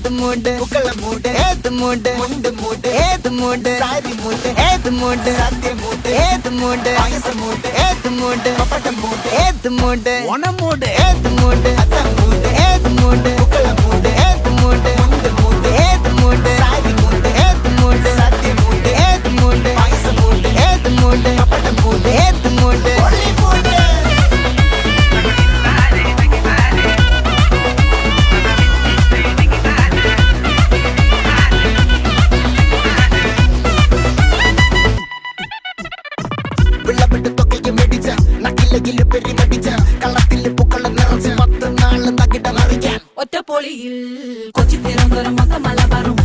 ഏത് മൂട് പുക്കള മൂട് ഏത് മൂട് മുണ്ട് മൂട് ഏത് മൂട് സാരി മൂട് ഏത് മൂട് സദ്യ മൂട് ഏത് മൂട് പായസ മൂട് ഏത് മൂട് പപ്പടം മൂട് ഏത് മൂട് ഓണം മൂട് ഏത് മൂട് അത്തം മൂട് ഏത് മൂട് പുക്കള മൂട് ഏത് മൂട് മുണ്ട് മൂട് ഏത് മൂട് സാരി മൂട് ഏത് മൂട് സദ്യ മൂട് ഏത് മൂട് പായസ മൂട് ഏത് മൂട് പപ്പടം മൂട് ഏത് മൂട് ഒളി മൂട് ഒറ്റപ്പൊളിയിൽ കൊച്ചി തിരുവനന്തപുരം മൊത്തം മലബാറും